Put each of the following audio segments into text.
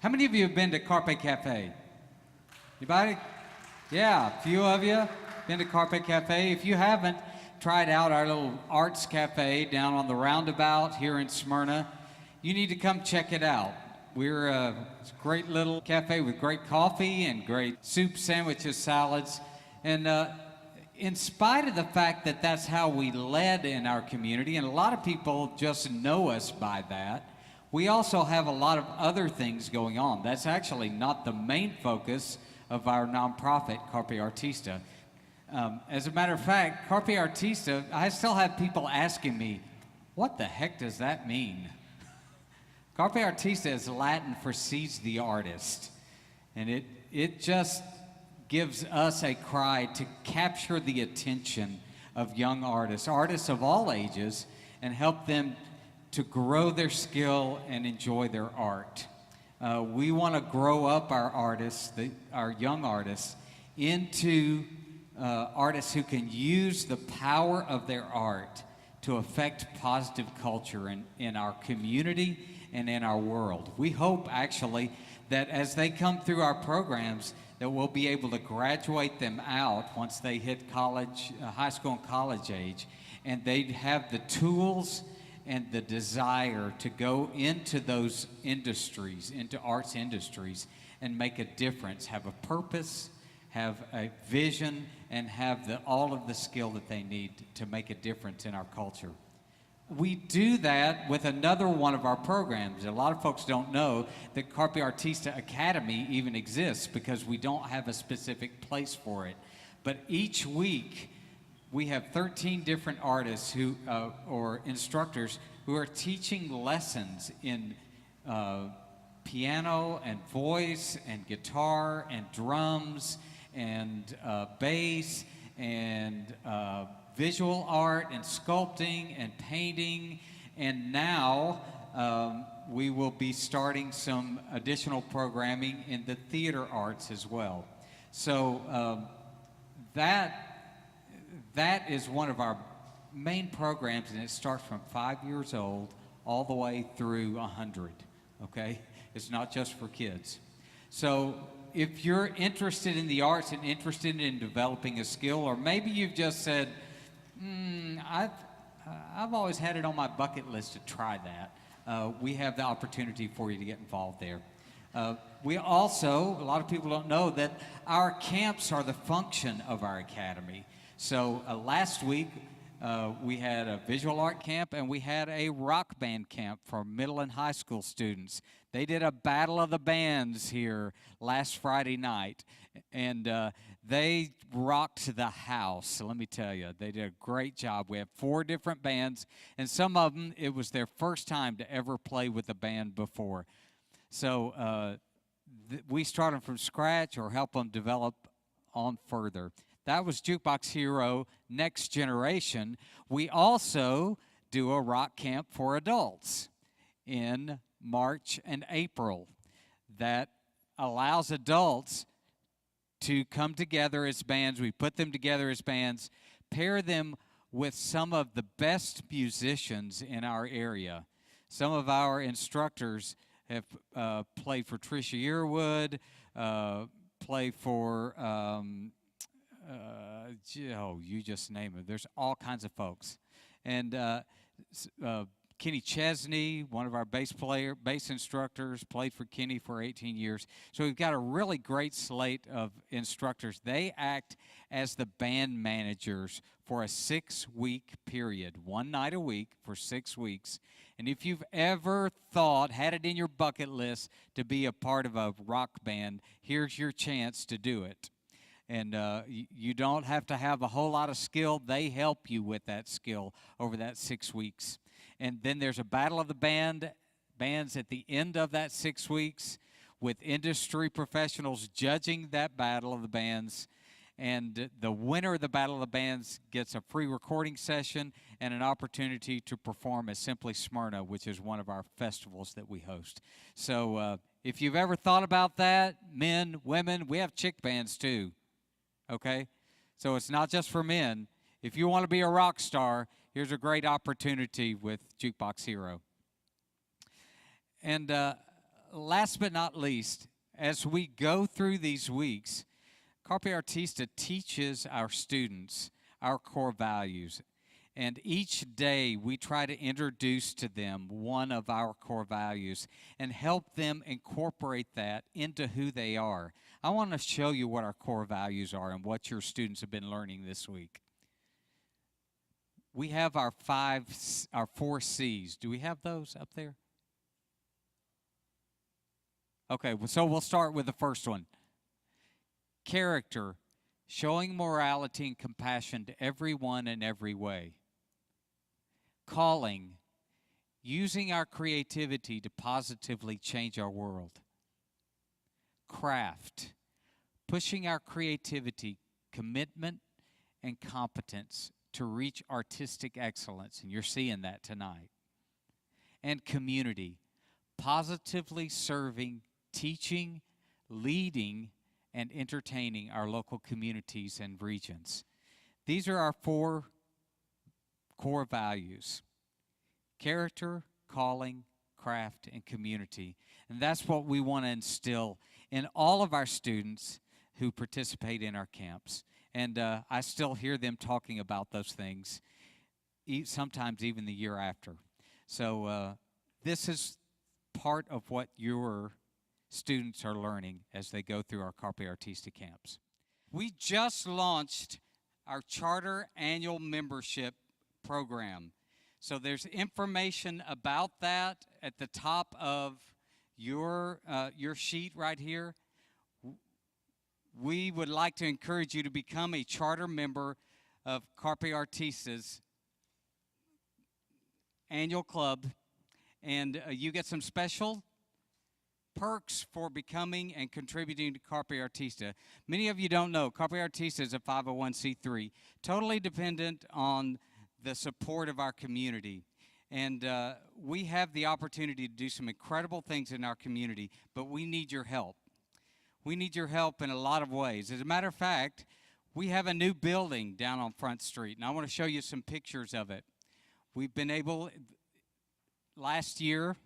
How many of you have been to Carpe Cafe? Anybody? Yeah, a few of you been to Carpe Cafe. If you haven't, tried out our little arts cafe down on the roundabout here in Smyrna, you need to come check it out. We're a great little cafe with great coffee and great soup, sandwiches, salads. And in spite of the fact that that's how we led in our community, and a lot of people just know us by that, we also have a lot of other things going on. That's actually not the main focus of our nonprofit, Carpe Artista. As a matter of fact, Carpe Artista, I still have people asking me, what the heck does that mean? Carpe Artista is Latin for seize the artist. And it just gives us a cry to capture the attention of young artists of all ages, and help them to grow their skill and enjoy their art. We want to grow up our artists, our young artists, into artists who can use the power of their art to affect positive culture in our community and in our world. We hope actually that as they come through our programs, that we'll be able to graduate them out once they hit college, high school and college age, and they'd have the tools and the desire to go into those industries, into arts industries, and make a difference, have a purpose, have a vision, and have all of the skill that they need to make a difference in our culture. We do that with another one of our programs. A lot of folks don't know that Carpe Artista Academy even exists because we don't have a specific place for it. But each week, we have 13 different artists who, or instructors who are teaching lessons in piano and voice and guitar and drums and bass and visual art and sculpting and painting. And now we will be starting some additional programming in the theater arts as well. So that is one of our main programs, and it starts from 5 years old all the way through 100, okay? It's not just for kids. So if you're interested in the arts and interested in developing a skill, or maybe you've just said, I've always had it on my bucket list to try that, we have the opportunity for you to get involved there. We also, a lot of people don't know that our camps are the function of our academy. So last week, we had a visual art camp, and we had a rock band camp for middle and high school students. They did a battle of the bands here last Friday night, and they rocked the house. So let me tell you, they did a great job. We have 4 different bands, and some of them, it was their first time to ever play with a band before. So we start them from scratch or help them develop on further. That was Jukebox Hero Next Generation. We also do a rock camp for adults in March and April that allows adults to come together as bands. We put them together as bands, pair them with some of the best musicians in our area. Some of our instructors have played for Trisha Yearwood, play for... you just name it. There's all kinds of folks. And Kenny Chesney, one of our bass instructors, played for Kenny for 18 years. So we've got a really great slate of instructors. They act as the band managers for a 6-week period, 1 night a week for 6 weeks. And if you've ever had it in your bucket list to be a part of a rock band, here's your chance to do it. And you don't have to have a whole lot of skill. They help you with that skill over that 6 weeks. And then there's a battle of the bands at the end of that 6 weeks with industry professionals judging that battle of the bands. And the winner of the battle of the bands gets a free recording session and an opportunity to perform at Simply Smyrna, which is one of our festivals that we host. So if you've ever thought about that, men, women, we have chick bands too. Okay? So it's not just for men. If you want to be a rock star, here's a great opportunity with Jukebox Hero. And last but not least, as we go through these weeks, Carpe Artista teaches our students our core values. And each day we try to introduce to them one of our core values and help them incorporate that into who they are. I want to show you what our core values are and what your students have been learning this week. We have our 4 C's. Do we have those up there? Okay, so we'll start with the first one. Character, showing morality and compassion to everyone in every way. Calling, using our creativity to positively change our world. Craft, pushing our creativity, commitment, and competence to reach artistic excellence, and you're seeing that tonight. And community, positively serving, teaching, leading, and entertaining our local communities and regions. These are our 4 core values: character, calling, craft, and community. And that's what we want to instill in all of our students who participate in our camps. And I still hear them talking about those things, sometimes even the year after. So this is part of what your students are learning as they go through our Carpe Artista camps. We just launched our charter annual membership program. So there's information about that at the top of your sheet right here. We would like to encourage you to become a charter member of Carpe Artista's annual club, and you get some special perks for becoming and contributing to Carpe Artista. Many of you don't know, Carpe Artista is a 501c3, totally dependent on the support of our community. And we have the opportunity to do some incredible things in our community, but we need your help. We need your help in a lot of ways. As a matter of fact, we have a new building down on Front Street, and I want to show you some pictures of it. We've been able, last year,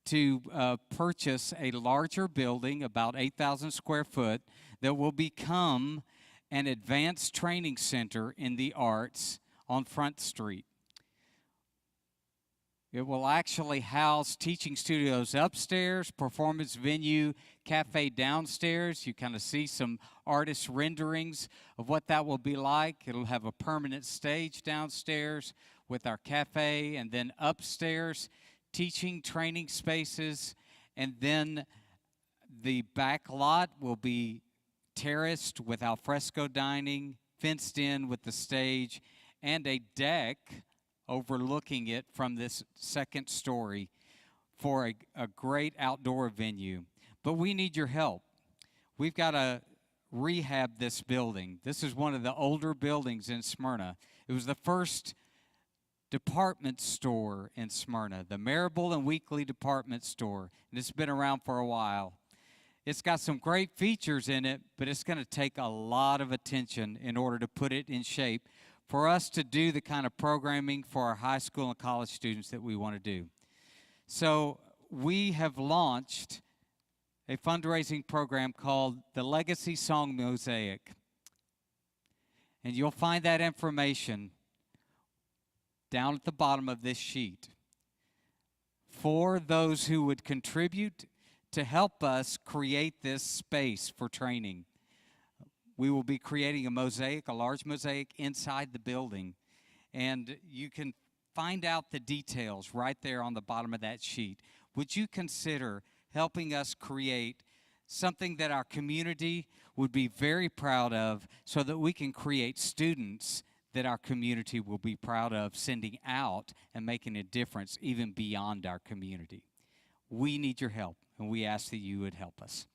to purchase a larger building, about 8,000 square foot, that will become an advanced training center in the arts on Front Street. It will actually house teaching studios upstairs, performance venue, cafe downstairs. You kind of see some artist renderings of what that will be like. It'll have a permanent stage downstairs with our cafe, and then upstairs, teaching training spaces, and then the back lot will be terraced with alfresco dining, fenced in with the stage, and a deck overlooking it from this second story for a great outdoor venue. But we need your help. We've got to rehab this building. This is one of the older buildings in Smyrna. It was the first department store in Smyrna, the Marable and Weekly department store, and it's been around for a while. It's got some great features in it, but it's going to take a lot of attention in order to put it in shape for us to do the kind of programming for our high school and college students that we want to do. So we have launched a fundraising program called the Legacy Song Mosaic. And you'll find that information down at the bottom of this sheet for those who would contribute to help us create this space for training. We will be creating a mosaic, a large mosaic inside the building, and you can find out the details right there on the bottom of that sheet. Would you consider helping us create something that our community would be very proud of, so that we can create students that our community will be proud of sending out and making a difference even beyond our community? We need your help, and we ask that you would help us.